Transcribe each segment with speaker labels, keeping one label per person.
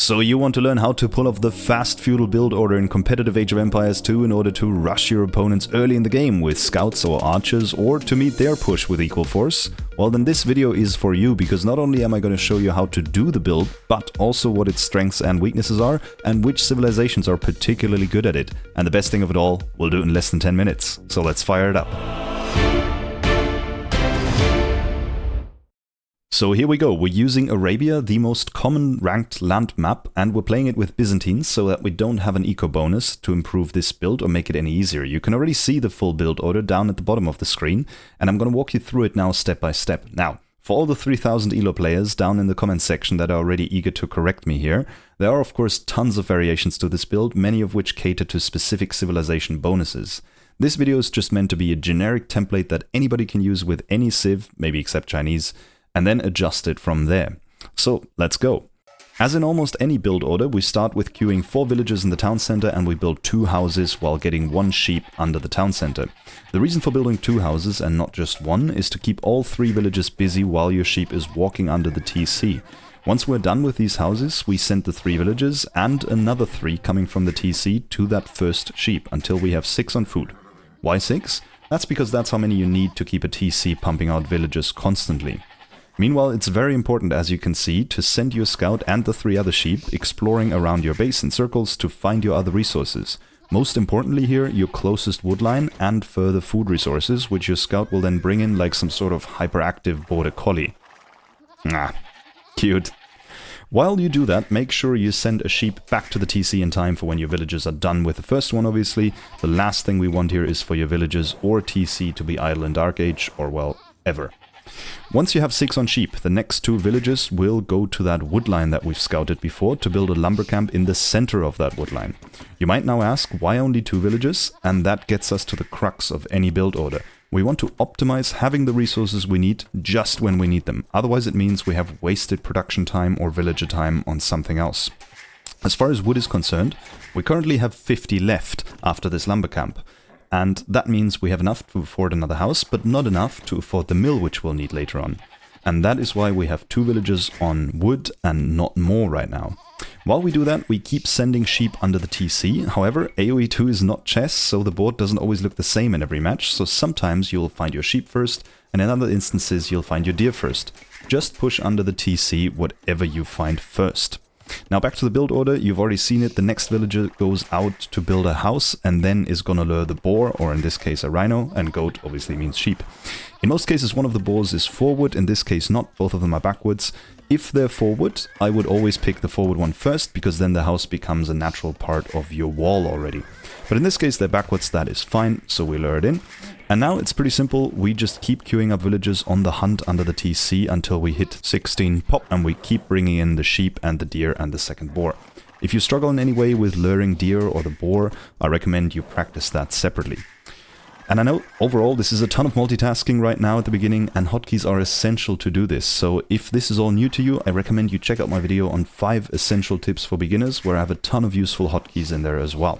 Speaker 1: So you want to learn how to pull off the fast feudal build order in competitive Age of Empires 2 in order to rush your opponents early in the game with scouts or archers, or to meet their push with equal force? Well, then this video is for you, because not only am I going to show you how to do the build, but also what its strengths and weaknesses are, and which civilizations are particularly good at it. And the best thing of it all, we'll do it in less than 10 minutes. So let's fire it up. So here we go, we're using Arabia, the most common ranked land map, and we're playing it with Byzantines so that we don't have an eco bonus to improve this build or make it any easier. You can already see the full build order down at the bottom of the screen, and I'm going to walk you through it now step by step. Now, for all the 3000 ELO players down in the comment section that are already eager to correct me here, there are of course tons of variations to this build, many of which cater to specific civilization bonuses. This video is just meant to be a generic template that anybody can use with any civ, maybe except Chinese, and then adjust it from there. So let's go. As in almost any build order, we start with queuing 4 villages in the town center and we build 2 houses while getting 1 sheep under the town center. The reason for building 2 houses and not just 1 is to keep all 3 villages busy while your sheep is walking under the TC. Once we're done with these houses, we send the 3 villages and another 3 coming from the TC to that first sheep until we have 6 on food. Why 6? That's because that's how many you need to keep a TC pumping out villages constantly. Meanwhile, it's very important, as you can see, to send your scout and the 3 other sheep exploring around your base in circles to find your other resources. Most importantly here, your closest wood line and further food resources, which your scout will then bring in like some sort of hyperactive border collie. Ah, cute. While you do that, make sure you send a sheep back to the TC in time for when your villagers are done with the first one, obviously. The last thing we want here is for your villagers or TC to be idle in Dark Age, or well, ever. Once you have 6 on sheep, the next 2 villages will go to that wood line that we've scouted before to build a lumber camp in the center of that wood line. You might now ask, why only 2 villages? And that gets us to the crux of any build order. We want to optimize having the resources we need just when we need them. Otherwise it means we have wasted production time or villager time on something else. As far as wood is concerned, we currently have 50 left after this lumber camp. And that means we have enough to afford another house, but not enough to afford the mill which we'll need later on. And that is why we have 2 villages on wood and not more right now. While we do that, we keep sending sheep under the TC. However, AoE2 is not chess, so the board doesn't always look the same in every match, so sometimes you'll find your sheep first, and in other instances you'll find your deer first. Just push under the TC whatever you find first. Now back to the build order, you've already seen it, the next villager goes out to build a house and then is gonna lure the boar, or in this case a rhino, and goat obviously means sheep. In most cases one of the boars is forward, in this case not, both of them are backwards. If they're forward, I would always pick the forward one first, because then the house becomes a natural part of your wall already. But in this case they're backwards, that is fine, so we lure it in. And now it's pretty simple, we just keep queuing up villagers on the hunt under the TC until we hit 16 pop, and we keep bringing in the sheep and the deer and the second boar. If you struggle in any way with luring deer or the boar, I recommend you practice that separately. And I know, overall, this is a ton of multitasking right now at the beginning, and hotkeys are essential to do this. So if this is all new to you, I recommend you check out my video on 5 essential tips for beginners, where I have a ton of useful hotkeys in there as well.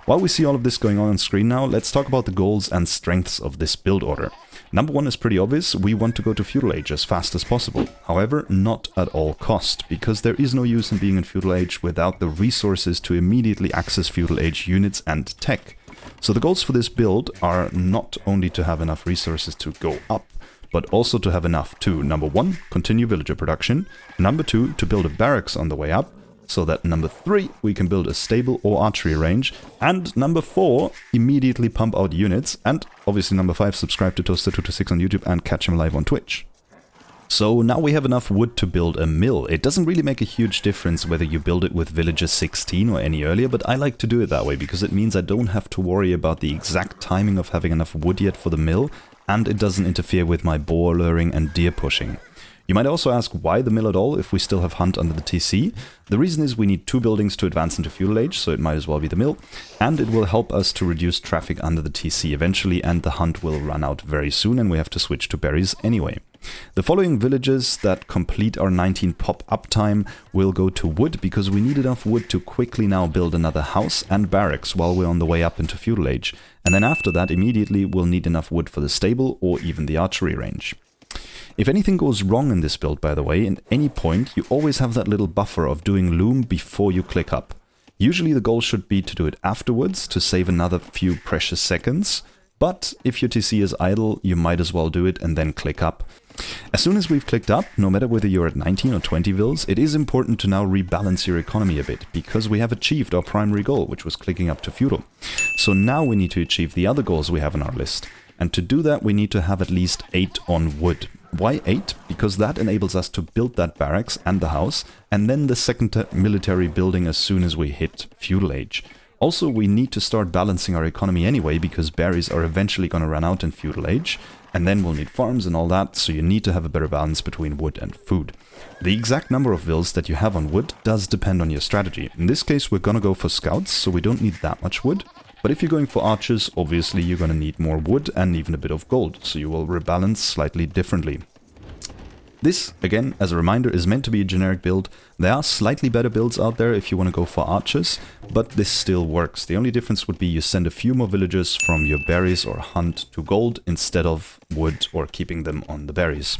Speaker 1: While we see all of this going on screen now, let's talk about the goals and strengths of this build order. Number 1 is pretty obvious, we want to go to Feudal Age as fast as possible. However, not at all cost, because there is no use in being in Feudal Age without the resources to immediately access Feudal Age units and tech. So the goals for this build are not only to have enough resources to go up, but also to have enough to, number 1, continue villager production, number 2, to build a barracks on the way up, so that number 3, we can build a stable or archery range, and number 4, immediately pump out units, and obviously number 5, subscribe to Toaster226 on YouTube and catch him live on Twitch. So now we have enough wood to build a mill. It doesn't really make a huge difference whether you build it with villager 16 or any earlier, but I like to do it that way because it means I don't have to worry about the exact timing of having enough wood yet for the mill, and it doesn't interfere with my boar luring and deer pushing. You might also ask why the mill at all if we still have hunt under the TC. The reason is we need 2 buildings to advance into Feudal Age, so it might as well be the mill, and it will help us to reduce traffic under the TC eventually, and the hunt will run out very soon and we have to switch to berries anyway. The following villages that complete our 19 pop uptime will go to wood, because we need enough wood to quickly now build another house and barracks while we're on the way up into Feudal Age, and then after that immediately we'll need enough wood for the stable or even the archery range. If anything goes wrong in this build, by the way, at any point, you always have that little buffer of doing loom before you click up. Usually the goal should be to do it afterwards to save another few precious seconds, but if your TC is idle, you might as well do it and then click up. As soon as we've clicked up, no matter whether you're at 19 or 20 vils, it is important to now rebalance your economy a bit, because we have achieved our primary goal, which was clicking up to Feudal. So now we need to achieve the other goals we have on our list. And to do that, we need to have at least 8 on wood. Why 8? Because that enables us to build that barracks and the house, and then the second military building as soon as we hit Feudal Age. Also, we need to start balancing our economy anyway, because berries are eventually going to run out in Feudal Age, and then we'll need farms and all that, so you need to have a better balance between wood and food. The exact number of vils that you have on wood does depend on your strategy. In this case, we're going to go for scouts, so we don't need that much wood. But if you're going for archers, obviously you're going to need more wood and even a bit of gold, so you will rebalance slightly differently. This, again, as a reminder, is meant to be a generic build. There are slightly better builds out there if you want to go for archers, but this still works. The only difference would be you send a few more villagers from your berries or hunt to gold instead of wood or keeping them on the berries.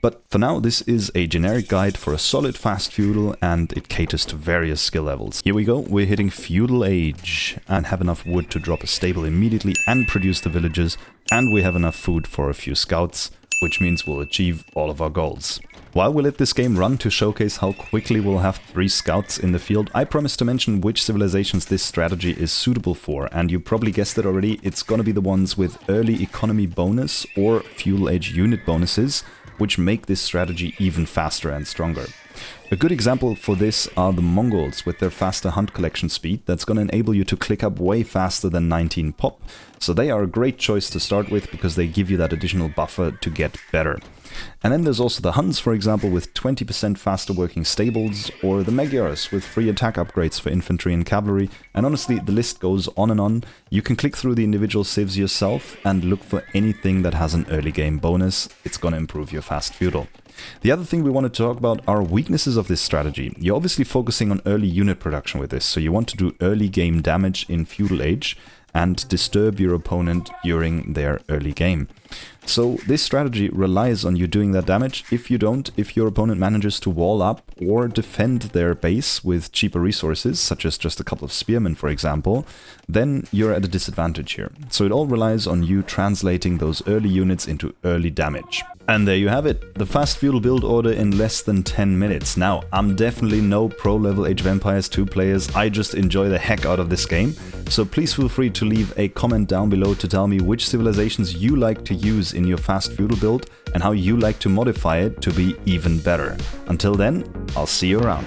Speaker 1: But for now, this is a generic guide for a solid fast feudal, and it caters to various skill levels. Here we go, we're hitting Feudal Age and have enough wood to drop a stable immediately and produce the villagers, and we have enough food for a few scouts, which means we'll achieve all of our goals. While we let this game run to showcase how quickly we'll have 3 scouts in the field, I promised to mention which civilizations this strategy is suitable for, and you probably guessed it already, it's gonna be the ones with early economy bonus or Feudal Age unit bonuses, which make this strategy even faster and stronger. A good example for this are the Mongols with their faster hunt collection speed that's going to enable you to click up way faster than 19 pop. So they are a great choice to start with because they give you that additional buffer to get better. And then there's also the Huns, for example, with 20% faster working stables, or the Magyars with free attack upgrades for infantry and cavalry, and honestly the list goes on and on. You can click through the individual civs yourself and look for anything that has an early game bonus. It's gonna improve your fast feudal. The other thing we want to talk about are weaknesses of this strategy. You're obviously focusing on early unit production with this, so you want to do early game damage in Feudal Age and disturb your opponent during their early game. So this strategy relies on you doing that damage. If you don't, if your opponent manages to wall up or defend their base with cheaper resources, such as just a couple of spearmen for example, then you're at a disadvantage here. So it all relies on you translating those early units into early damage. And there you have it, the fast feudal build order in less than 10 minutes. Now, I'm definitely no pro level Age of Empires 2 players, I just enjoy the heck out of this game. So please feel free to leave a comment down below to tell me which civilizations you like to use in your fast feudal build and how you like to modify it to be even better. Until then, I'll see you around.